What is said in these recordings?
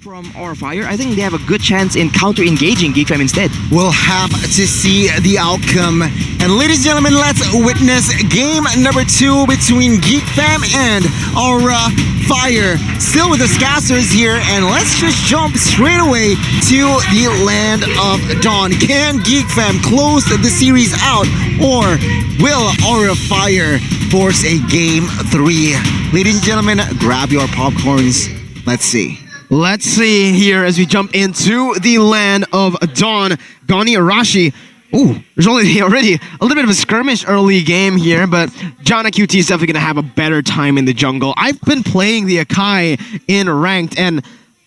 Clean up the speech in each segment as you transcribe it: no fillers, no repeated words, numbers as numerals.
from aurafire, I think they have a good chance in counter-engaging Geek Fam instead. We'll have to see the outcome. And ladies and gentlemen, let's witness game number 2 between Geek Fam and aurafire. Still with the Scassers here, and let's just jump straight away to the land of Dawn. Can Geek Fam close the series out, or will aurafire force a game 3? Ladies and gentlemen, grab your popcorns. Let's see. Let's see here as we jump into the land of Dawn. Gani Arashi. Ooh, there's already a little bit of a skirmish early game here, but Jana QT is definitely going to have a better time in the jungle. I've been playing the Akai in ranked, and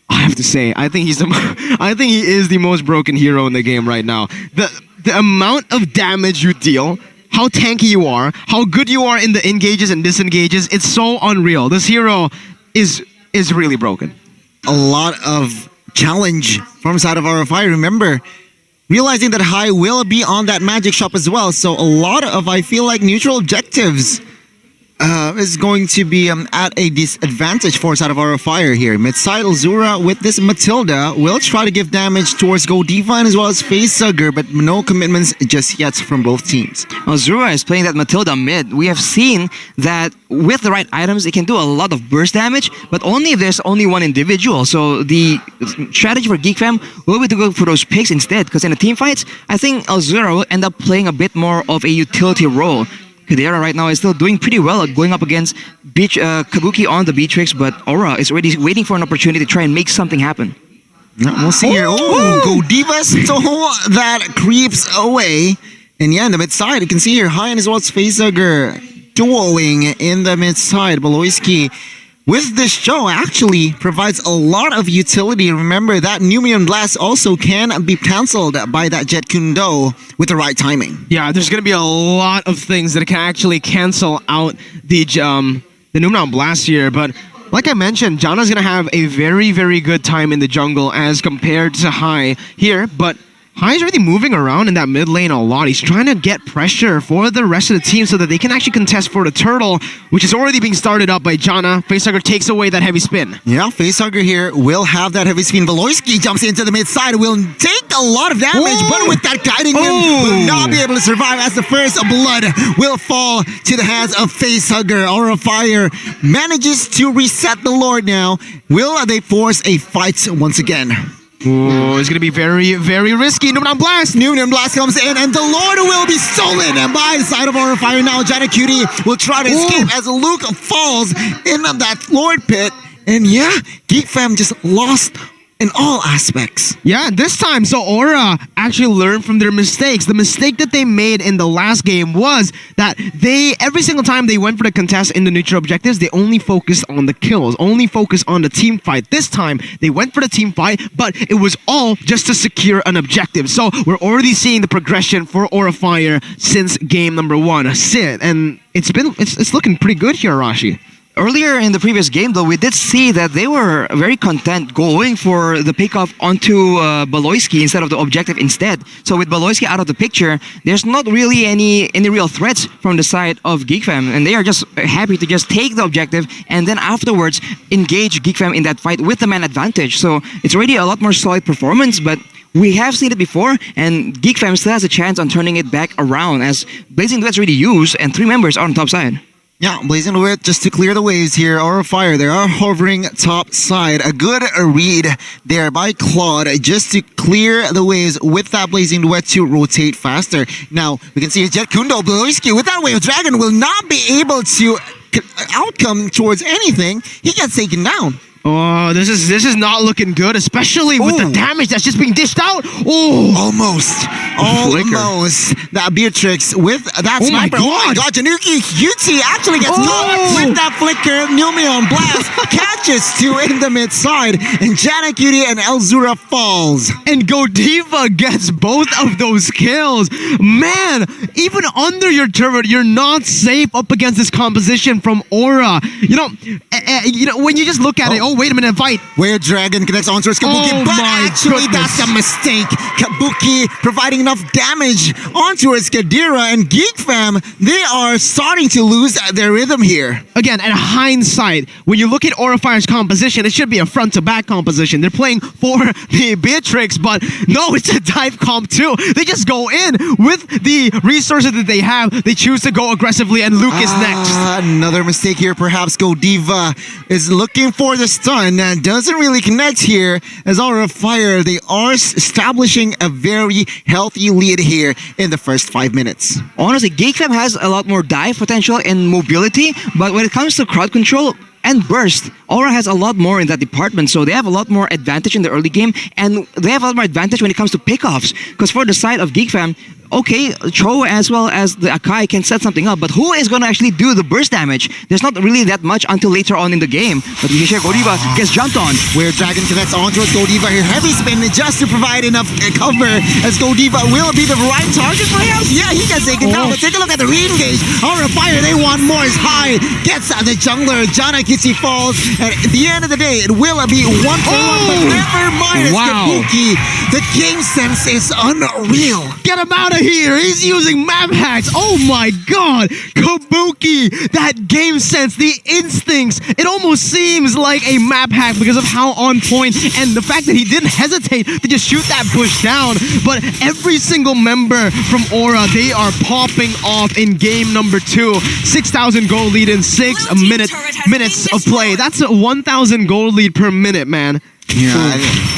I have to say, I think he is the most broken hero in the game right now. The amount of damage you deal, how tanky you are, how good you are in the engages and disengages, it's so unreal. This hero is really broken. A lot of challenge from side of aurafire. Remember, realizing that High will be on that magic shop as well. So a lot of, I feel like, neutral objectives is going to be at a disadvantage for side of aurafire here. Mid-side Elzura with this Matilda will try to give damage towards Godiva as well as Facehugger, but no commitments just yet from both teams. Elzura is playing that Matilda mid. We have seen that with the right items, it can do a lot of burst damage, but only if there's only one individual. So the strategy for Geek Fam will be to go for those picks instead, because in the team fights, I think Elzura will end up playing a bit more of a utility role. Kadera right now is still doing pretty well at going up against Kabuki on the Beatrix, but Aura is already waiting for an opportunity to try and make something happen. We'll see here. Oh, Godiva stole that creeps away. And yeah, in the mid side, you can see here, High as well as Facehugger duoing in the mid side. Baloyski with this show actually provides a lot of utility. Remember that Numian Blast also can be cancelled by that Jet Kundo with the right timing. Yeah, there's going to be a lot of things that can actually cancel out the Numian Blast here, but like I mentioned, Jana's going to have a very, very good time in the jungle as compared to High here, but High's already moving around in that mid lane a lot. He's trying to get pressure for the rest of the team so that they can actually contest for the turtle, which is already being started up by Jana. Facehugger takes away that heavy spin. Yeah, Facehugger here will have that heavy spin. Valoyski jumps into the mid side, will take a lot of damage, but with that guiding wind, will not be able to survive as the first blood will fall to the hands of Facehugger. aurafire manages to reset the Lord now. Will they force a fight once again? Ooh, it's going to be very, very risky. Numian Blast! Numian Blast comes in, and the Lord will be stolen by the side of aurafire. Now, Jana Cutie will try to escape as Luke falls in that Lord pit. And yeah, Geek Fam just lost in all aspects. Yeah, this time, so Aura actually learned from their mistakes. The mistake that they made in the last game was that every single time they went for the contest in the neutral objectives, they only focused on the kills, only focused on the team fight. This time, they went for the team fight, but it was all just to secure an objective. So we're already seeing the progression for aurafire since game number 1. And it's looking pretty good here, Arashi. Earlier in the previous game, though, we did see that they were very content going for the pickoff onto Baloyski instead of the objective instead. So with Baloyski out of the picture, there's not really any real threats from the side of Geek Fam, and they are just happy to just take the objective and then afterwards engage Geek Fam in that fight with the man advantage. So it's already a lot more solid performance, but we have seen it before, and Geek Fam still has a chance on turning it back around as Blazing Duet's already used and 3 members are on top side. Yeah, Blazing Duet just to clear the waves here. aurafire, they are hovering top side. A good read there by Claude just to clear the waves with that Blazing Duet to rotate faster. Now, we can see Jet Kundo, Baloyski with that Wave Dragon will not be able to outcome towards anything. He gets taken down. Oh, this is not looking good, especially with the damage that's just being dished out. Oh, almost that Beatrix with that sniper. Oh my god, Januki Yuti actually gets caught with that flicker. Numian Blast catches 2 in the mid side, and Jana Cutie and Elzura falls. And Godiva gets both of those kills. Man, even under your turret, you're not safe up against this composition from Aura. You know, when you just look at it, wait a minute, fight. Where Dragon connects onto his Kabuki, Oh but my actually goodness. that's a mistake. Kabuki providing enough damage onto his Kadira, and Geek Fam, they are starting to lose their rhythm here. Again, in hindsight, when you look at Aurafire's composition, it should be a front-to-back composition. They're playing for the Beatrix, but no, it's a dive comp too. They just go in with the resources that they have. They choose to go aggressively, and Luke is next. Another mistake here, perhaps. Godiva is looking for the stun and doesn't really connect here, as aurafire, they are establishing a very healthy lead here in the first 5 minutes. Honestly, Geek Fam has a lot more dive potential and mobility, but when it comes to crowd control and burst, Aura has a lot more in that department, so they have a lot more advantage in the early game, and they have a lot more advantage when it comes to pickoffs. Because for the side of Geek Fam, okay, Cho as well as the Akai can set something up, but who is going to actually do the burst damage? There's not really that much until later on in the game. But Misha Godiva gets jumped on. Where Dragon connects onto it, Godiva here, heavy spin just to provide enough cover, as Godiva will be the right target perhaps. Yeah, he gets taken down, but take a look at the re-engage. Aurafire, they want more, is high, gets the jungler, Jana Kitty falls, and at the end of the day, it will be 1 for 1, but never mind, Wow. Kabuki, the game sense is unreal. Get him out of here! He's using map hacks! Oh my god! Kabuki! That game sense, the instincts! It almost seems like a map hack because of how on point, and the fact that he didn't hesitate to just shoot that bush down. But every single member from Aura, they are popping off in game number 2. 6,000 gold lead in 6 minutes of play. That's a 1,000 gold lead per minute, man. Yeah,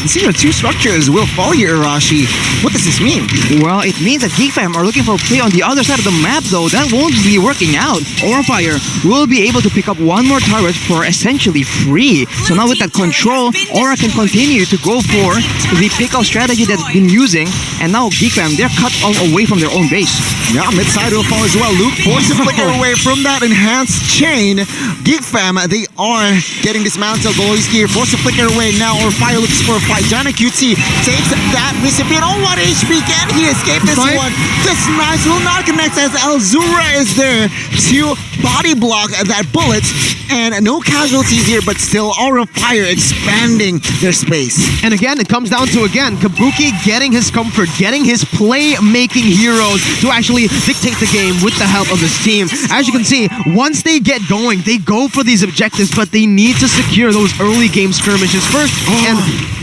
it seems the two structures will fall here, Arashi. What does this mean? Well, it means that Geek Fam are looking for a play on the other side of the map, though. That won't be working out. Aurafire will be able to pick up one more turret for essentially free. So now with that control, Aura can continue to go for the pick-off strategy that's been using. And now Geek Fam, they're cut away from their own base. Yeah, mid-side will fall as well. Luke forced to flicker away from that enhanced chain. Geek Fam, they are getting dismantled. Goloiski here forced to flicker away. Now Aurafire looks for a fight. Jana QT takes that recipient. Oh, what HP can he escape this Fight. one? This nice will not connect as Alzura is there to body block that bullet. And no casualties here, but still Aurafire expanding their space. And again, it comes down to, Kabuki getting his comfort, getting his play-making heroes to actually dictate the game with the help of his team. As you can see, once they get going, they go for these objectives, but they need to secure those early game skirmishes first. And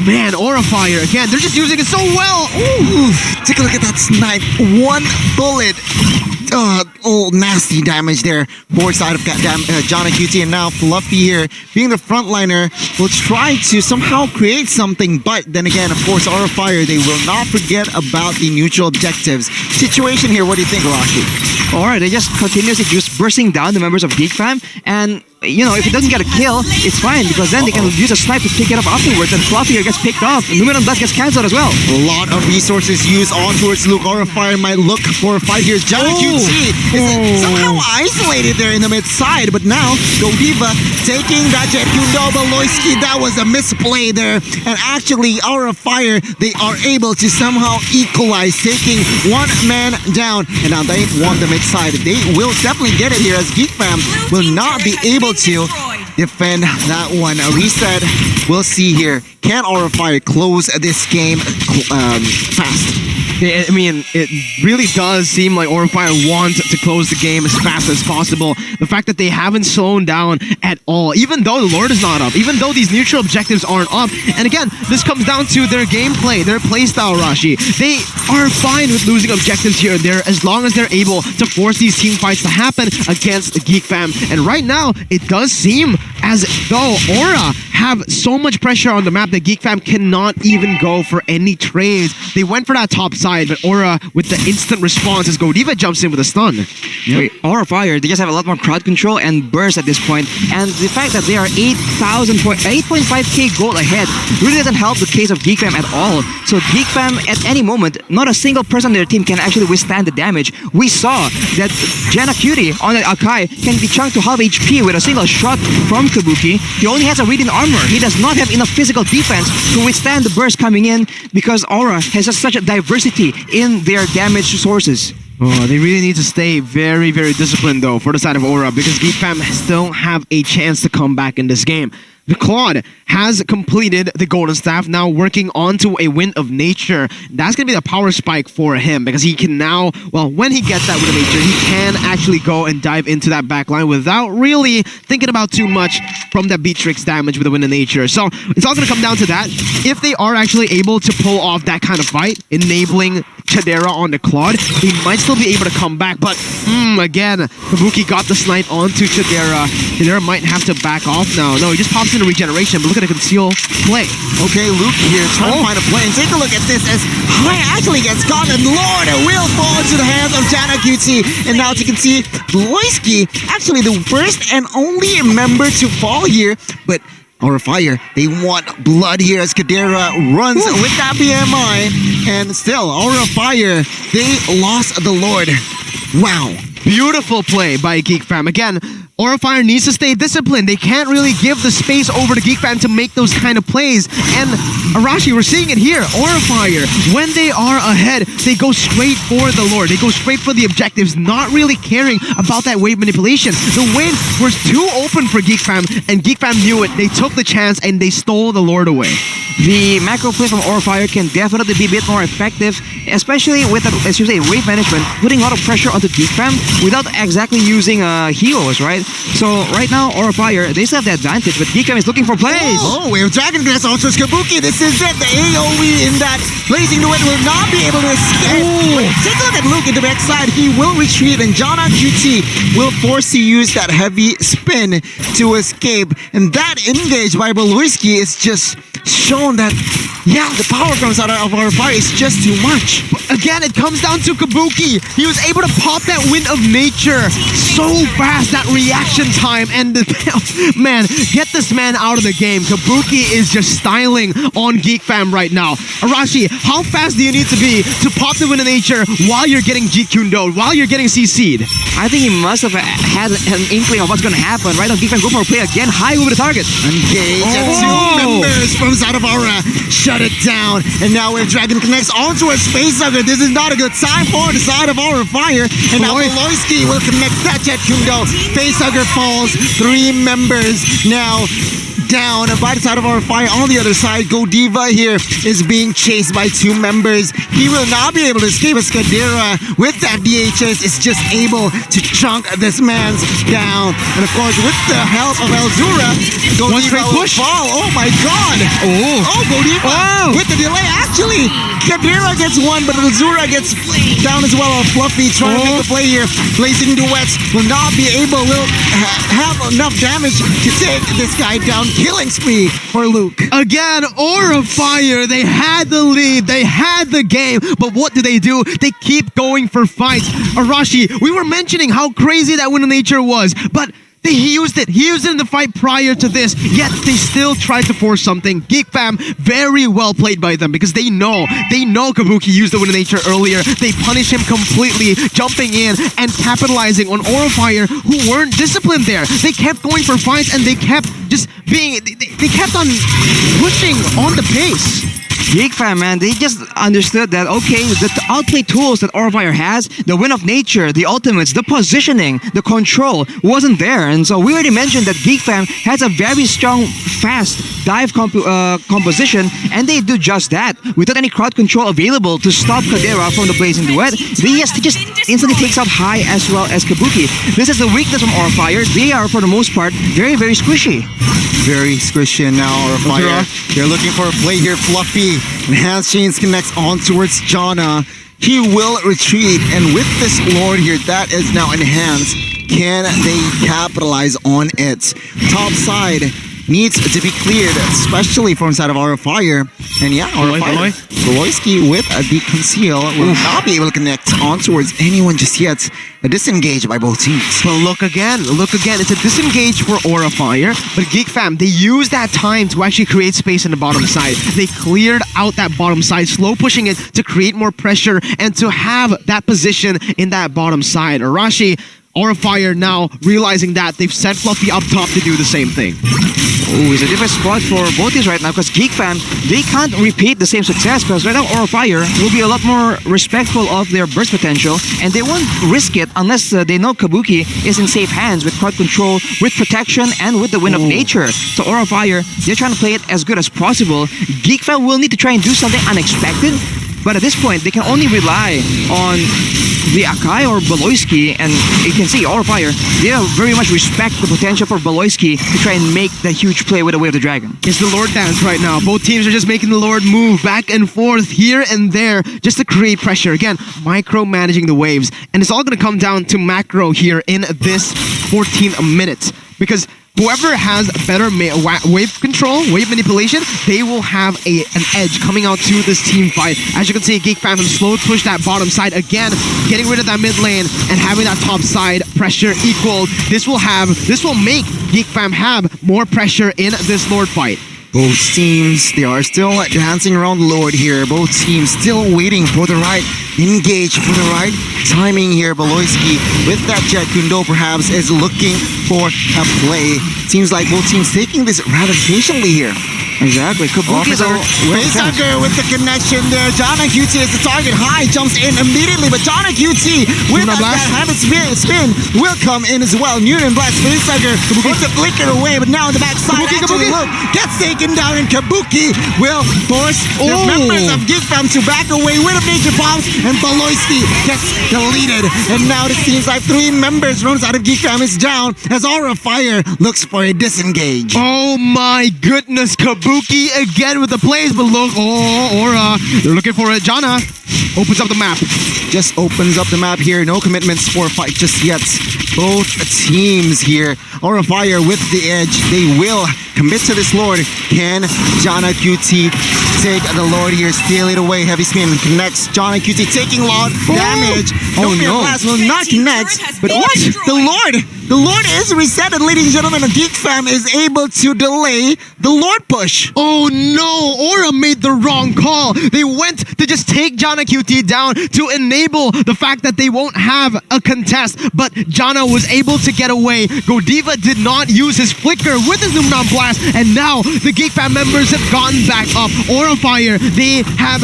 man, Aurafire, again, they're just using it so well. Ooh, take a look at that snipe. One bullet. Nasty damage there. Forward side of Jana QT, and now Fluffy here, being the frontliner, will try to somehow create something, but then again, of course, Aurafire, they will not forget about the neutral objectives. Situation here, what do you think, Arashi? Alright, they just continuously just bursting down the members of Geek Fam, and you know, if it doesn't get a kill, it's fine, because then they can use a snipe to pick it up afterwards, and Fluffy here gets picked off. Luminum Dust gets cancelled as well. A lot of resources used on towards Luke. Aurafire might look for a fight here. Jana QT is somehow isolated there in the mid side, but now Godiva taking that jet. Loiski, that was a misplay there, and actually Aurafire, they are able to somehow equalize, taking one man down, and now they won the mid side. They will definitely get it here, as Geek Fam will not be able to defend that one. A reset, we'll see here. Can Aurafire close this game fast? I mean, it really does seem like Aurafire wants to close the game as fast as possible. The fact that they haven't slowed down at all, even though the Lord is not up, even though these neutral objectives aren't up. And again, this comes down to their gameplay, their playstyle, Rashi. They are fine with losing objectives here and there as long as they're able to force these team fights to happen against the Geek Fam. And right now, it does seem as though Aura have so much pressure on the map that Geek Fam cannot even go for any trades. They went for that top side, but Aura with the instant response as Godiva jumps in with a stun. Wait, Aurafire, they just have a lot more crowd control and burst at this point, and the fact that they are 8.5k gold ahead really doesn't help the case of Geek Fam at all. So Geek Fam, at any moment, not a single person on their team can actually withstand the damage. We saw that Jana Cutie on the Akai can be chunked to half HP with a single shot from Kabuki. He only has a read in armor. He does not have enough physical defense to withstand the burst coming in, because Aura has just such a diversity in their damage sources. Oh, they really need to stay very, very disciplined though for the side of Aura, because Geek Fam still have a chance to come back in this game. the Claude has completed the Golden Staff, now working onto a Wind of Nature. That's going to be the power spike for him because he can now, well, when he gets that Wind of Nature, he can actually go and dive into that back line without really thinking about too much from that Beatrix damage with the Wind of Nature. So it's all going to come down to that. If they are actually able to pull off that kind of fight, enabling Chadera on the Claude, he might still be able to come back. But again, Kabuki got the snipe onto Chadera. Chadera might have to back off now. No, he just pops into regeneration, but look at the conceal play. Okay, Luke here trying to find a play. And take a look at this as High actually gets caught, and Lord, it will fall into the hands of Jana QT. And now as you can see, Loisky actually the first and only member to fall here, but aurafire, they want blood here as Kadera runs with that BMI, and still aurafire, they lost the Lord. Wow. Beautiful play by Geek Fam. Again, aurafire needs to stay disciplined. They can't really give the space over to Geek Fam to make those kind of plays. And Arashi, we're seeing it here. aurafire, when they are ahead, they go straight for the Lord. They go straight for the objectives, not really caring about that wave manipulation. The wave was too open for Geek Fam, and Geek Fam knew it. They took the chance and they stole the Lord away. The macro play from aurafire can definitely be a bit more effective, especially with, as you say, wave management, putting a lot of pressure onto Geek Fam without exactly using heals, right? So right now, aurafire, they still have the advantage, but Geek Fam is looking for plays. Oh, we have Dragon Glass also Kabuki. This is it. The AoE in that Blazing Duet will not be able to escape. But take a look at Luke in the backside. He will retreat, and Jana QT will force to use that heavy spin to escape. And that engage by Beloisky is just shown that, yeah, the power comes out of aurafire is just too much. Again, it comes down to Kabuki. He was able to pop that Wind of Nature so fast, that reaction time, and man, get this man out of the game. Kabuki is just styling on Geek Fam right now. Arashi, how fast do you need to be to pop the Wind of Nature while you're getting GQ'd, while you're getting CC'd? I think he must have had an inkling of what's going to happen. Right now, Geek Fam go for a play again, high over the target. Engage and two members from side of Aura shut it down, and now if Dragon connects onto a Space Hugger, this is not a good sign for the side of aurafire, and now Beloisky will connect that Jet Kundo. Space Hugger falls, 3 members now down by the side of aurafire. On the other side, Godiva here is being chased by 2 members. He will not be able to escape as Kadera with that DHS is just able to chunk this man's down. And of course, with the help of Elzura, Godiva will fall. Oh my god! Oh, Godiva with the delay. Actually, Kadera gets 1, but Elzura gets down as well. Fluffy trying to make the play here. Blazing Duets will not be able, will have enough damage to take this guy down. Killing spree for Luke. Again, aurafire, they had the lead, they had the game, but what do? They keep going for fights. Arashi, we were mentioning how crazy that Wind of Nature was, but he used it. He used it in the fight prior to this, yet they still tried to force something. Geek Fam, very well played by them because they know Kabuki used the Wind of Nature earlier. They punish him completely, jumping in and capitalizing on aurafire, who weren't disciplined there. They kept going for fights and they kept just being, they kept on pushing on the pace. Geek Fam, man, they just understood that, okay, the outplay tools that aurafire has, the Wind of Nature, the ultimates, the positioning, the control wasn't there. And so we already mentioned that Geek Fam has a very strong, fast dive composition, and they do just that. Without any crowd control available to stop Kadera from the Blazing Duet, he just instantly takes out High as well as Kabuki. This is the weakness from aurafire. They are, for the most part, very, very squishy. Very squishy now, aurafire. They're looking for a play here. Fluffy. Enhanced Chains connects on towards Jana. He will retreat, and with this Lord here, that is now enhanced. Can they capitalize on it? Top side needs to be cleared, especially from side of aurafire. And yeah, aurafire, Beloisky with the conceal will not be able to connect on towards anyone just yet. A disengage by both teams. But look again. It's a disengage for aurafire, but Geek Fam, they used that time to actually create space in the bottom side. They cleared out that bottom side, slow pushing it to create more pressure and to have that position in that bottom side. Arashi, aurafire now realizing that they've set Fluffy up top to do the same thing. Oh, it's a different spot for both teams right now because Geek Fam, they can't repeat the same success because right now aurafire will be a lot more respectful of their burst potential and they won't risk it unless they know Kabuki is in safe hands with crowd control, with protection, and with the wind of nature. So aurafire, they're trying to play it as good as possible. Geek Fam will need to try and do something unexpected, but at this point, they can only rely on the Akai or Baloyski, and you can see aurafire, they very much respect the potential for Baloyski to try and make that huge play with the Way of the Dragon. It's the Lord dance right now. Both teams are just making the Lord move back and forth here and there just to create pressure. Again, micromanaging the waves. And it's all going to come down to macro here in this 14th minute. Because whoever has better wave control, wave manipulation, they will have an edge coming out to this team fight. As you can see, Geek Fam slow push that bottom side again, getting rid of that mid lane and having that top side pressure equal. This will make Geek Fam have more pressure in this Lord fight. Both teams, they are still dancing around the Lord here. Both teams still waiting for the right engage, for the right timing here. Baloyski with that Jet Kundo perhaps is looking for a play. Seems like both teams taking this rather patiently here. Exactly. Kabuki is Facehugger with the connection there. Jana QT is the target. High jumps in immediately, but Jana QT with that habit spin will come in as well. Newton Blast Facehugger puts a flicker away, but now in the backside actually look gets taken down, and Kabuki will force the members of Geek Fam to back away with a major bombs, and Baloyski gets deleted. And now it seems like 3 members runs out of Geek Fam is down as aurafire looks for a disengage. Oh my goodness, Kabuki again with the plays, but look, Aura, they're looking for it. Jana opens up the map. Just opens up the map here. No commitments for a fight just yet. Both teams here. aurafire with the edge. They will commit to this Lord. Can Jana QT take the Lord here? Steal it away. Heavy spin connects. Jana QT taking a lot damage. Oh no. Blast will not connect. But what? The Lord is resetted, ladies and gentlemen. And Geek Fam is able to delay the Lord push. Oh no, Aura made the wrong call. They went to just take Jana QT down to enable the fact that they won't have a contest, but Jana was able to get away. Godiva did not use his flicker with his Numnam Blast, and now the Geek Fam members have gotten back up. aurafire, they have,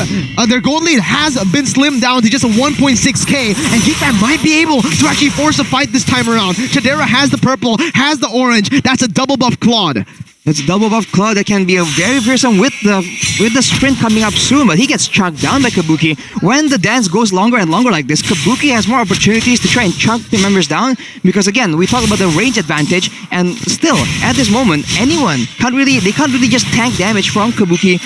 their gold lead has been slimmed down to just a 1.6k, and Geek Fam might be able to actually force a fight this time around. Chadera has the purple, has the orange. That's a double buff Claude. That's a double buff Claude that can be a very fearsome with the sprint coming up soon, but he gets chunked down by Kabuki. When the dance goes longer and longer like this, Kabuki has more opportunities to try and chunk the members down because again, we talk about the range advantage, and still at this moment, anyone can't really just tank damage from Kabuki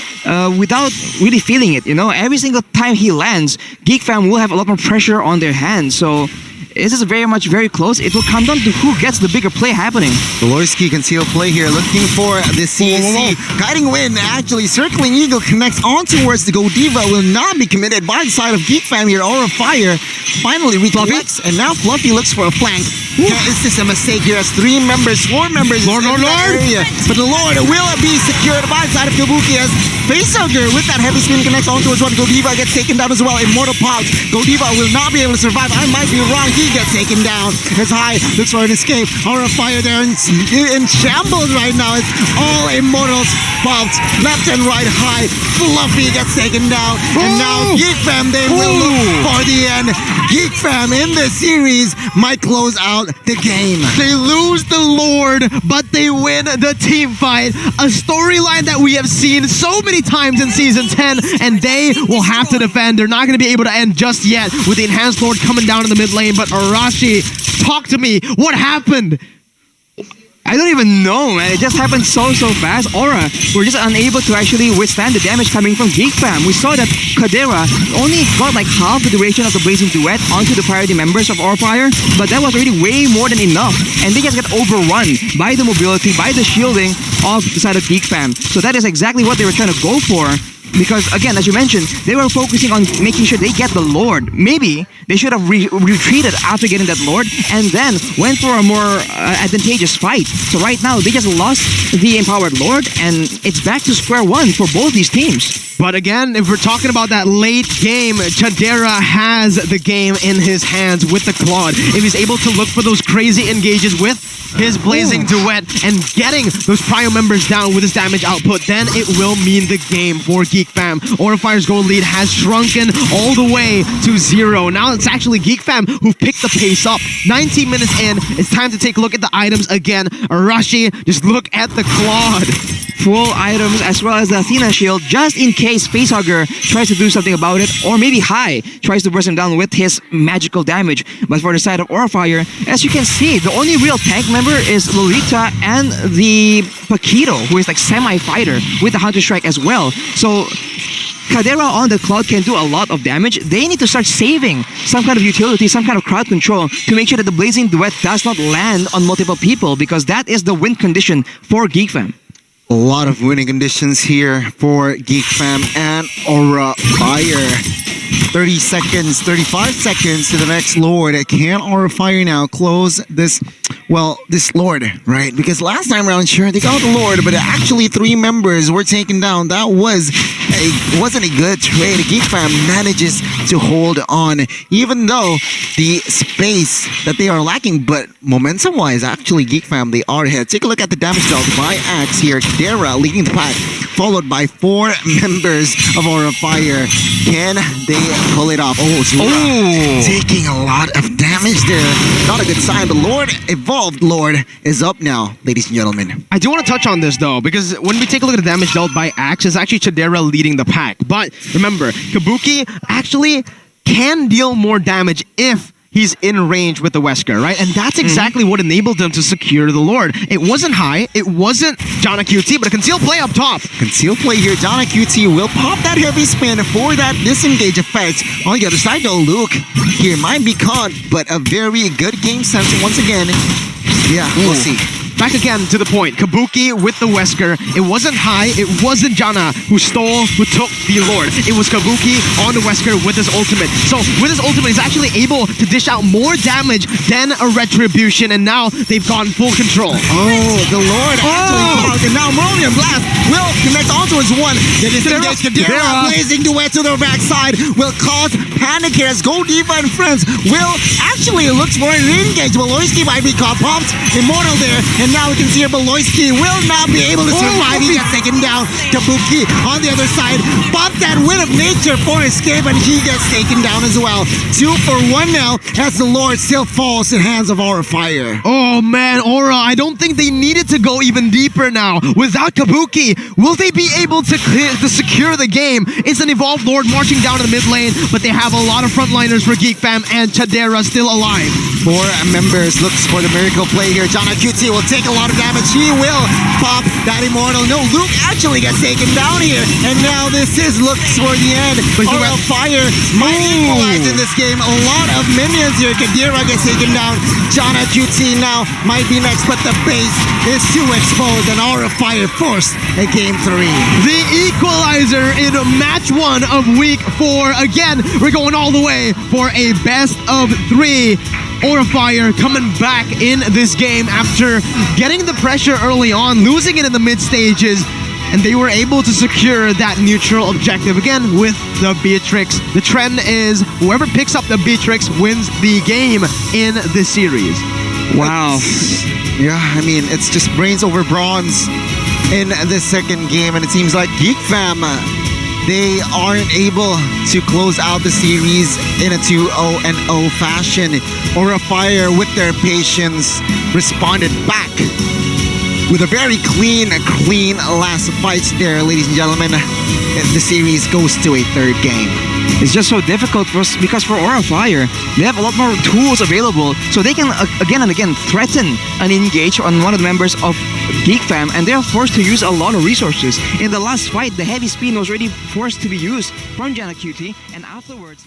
without really feeling it. You know, every single time he lands, Geek Fam will have a lot more pressure on their hands. So this is very close. It will come down to who gets the bigger play happening. Baloyski can seal play here, looking for the CC. Guiding Wind, actually, Circling Eagle connects on towards the Godiva. Will not be committed by the side of Geek Fam here. aurafire finally recollects, and now Fluffy looks for a flank. Is this a mistake here? As 4 members Lord. area. But the Lord will be secured by the side of Kabuki as Facehugger with that heavy spin connects on towards one. Godiva gets taken down as well. Immortal Pouch. Godiva will not be able to survive. I might be wrong. He gets taken down. As High looks for an escape. aurafire there in shambles right now. It's all Immortals. Pouch left and right. High. Fluffy gets taken down. And now Geek Fam, they will look for the end. Geek Fam in this series might close out the game. They lose the Lord, but they win the team fight. A storyline that we have seen so many times in Season 10, and they will have to defend. They're not going to be able to end just yet with the Enhanced Lord coming down in the mid lane, but Arashi, talk to me. What happened? I don't even know, man. It just happened so fast. Aura were just unable to actually withstand the damage coming from Geek Fam. We saw that Kadera only got like half the duration of the Blazing Duet onto the priority members of aurafire, but that was already way more than enough. And they just got overrun by the mobility, by the shielding of the side of Geek Fam. So that is exactly what they were trying to go for. Because again, as you mentioned, they were focusing on making sure they get the Lord. Maybe they should have retreated after getting that Lord and then went for a more advantageous fight. So right now, they just lost the Empowered Lord and it's back to square one for both these teams. But again, if we're talking about that late game, Chadera has the game in his hands with the Claude. If he's able to look for those crazy engages with his Blazing Duet and getting those Prio members down with his damage output, then it will mean the game for Geek Fam. Aurafire's gold lead has shrunken all the way to 0. Now it's actually Geek Fam who've picked the pace up. 19 minutes in, it's time to take a look at the items again. Arashi, just look at the Claude. Full items as well as the Athena shield, just in case Facehugger tries to do something about it, or maybe High tries to burst him down with his magical damage. But for the side of Aurafire, as you can see, the only real tank member is Lolita and the Paquito, who is like semi-fighter with the Hunter Strike as well. So Chadera on the Cloud can do a lot of damage. They need to start saving some kind of utility, some kind of crowd control to make sure that the Blazing Duet does not land on multiple people, because that is the win condition for Geek Fam. A lot of winning conditions here for Geek Fam and Aurafire. 30 seconds, 35 seconds to the next Lord. Can Aurafire now close this, well, this Lord, right? Because last time around, sure, they got the Lord, but actually 3 members were taken down. That wasn't a good trade. Geek Fam manages to hold on, even though the space that they are lacking, but momentum-wise, actually, Geek Fam, they are ahead. Take a look at the damage dealt by Axe here. Chadera leading the pack, followed by 4 members of Aurafire. Can they pull it off? Oh, Zura taking a lot of damage there. Not a good sign, but Lord, Evolved Lord, is up now, ladies and gentlemen. I do want to touch on this though, because when we take a look at the damage dealt by Axe, it's actually Chadera leading the pack. But remember, Kabuki actually can deal more damage if he's in range with the Wesker, right? And that's exactly what enabled them to secure the Lord. It wasn't High, it wasn't Jana QT, but a concealed play up top. Concealed play here. Jana QT will pop that heavy spin for that disengage effect. On the other side though, Luke here might be caught, but a very good game sense once again. Yeah, we'll see. Back again to the point. Kabuki with the Wesker. It wasn't High, it wasn't Jana who took the Lord. It was Kabuki on the Wesker with his ultimate. So with his ultimate, he's actually able to dish out more damage than a Retribution, and now they've gotten full control. Oh, the Lord actually blocked, and now Morian Blast will connect onto his one. The disengage Chadera Blazing Duet to the backside will cause panic here as Gold Diva and friends will actually look for an engage. Beloyski might be caught, popped Immortal there, and now we can see here Beloyski will not be able to survive. He gets taken down. Kabuki on the other side, popped that Win of Nature for escape, and he gets taken down as well. 2 for 1 now as the Lord still falls in hands of Aurafire. Oh man, Aura, I don't think they needed to go even deeper now. Without Kabuki, will they be able to secure the game? It's an Evolved Lord marching down to the mid lane, but they have a lot of frontliners for Geek Fam, and Chadera still alive. 4 members looks for the miracle play here. Jana QT will take a lot of damage. He will pop that Immortal. No, Luke actually gets taken down here, and now this looks for the end. Aurafire might equalize in this game. A lot of minions here. Chadera gets taken down. Jana QT now might be next, but the base is too exposed, and Aurafire forced a game 3. The equalizer in match 1 of week 4. Again, we're going all the way for a best of 3. Aurafire coming back in this game after getting the pressure early on, losing it in the mid stages, and they were able to secure that neutral objective again with the Beatrix. The trend is whoever picks up the Beatrix wins the game in this series. Wow. Yeah, I mean, it's just brains over bronze in the second game, and it seems like Geek Fam, they aren't able to close out the series in a 2-0 fashion. Aurafire, with their patience, responded back with a very clean last fight there, ladies and gentlemen. The series goes to a 3rd game. It's just so difficult for us because for Aurafire, they have a lot more tools available, so they can again and again threaten an engage on one of the members of Geek Fam, and they're forced to use a lot of resources. In the last fight, the heavy spin was already forced to be used from Jana QT, and afterwards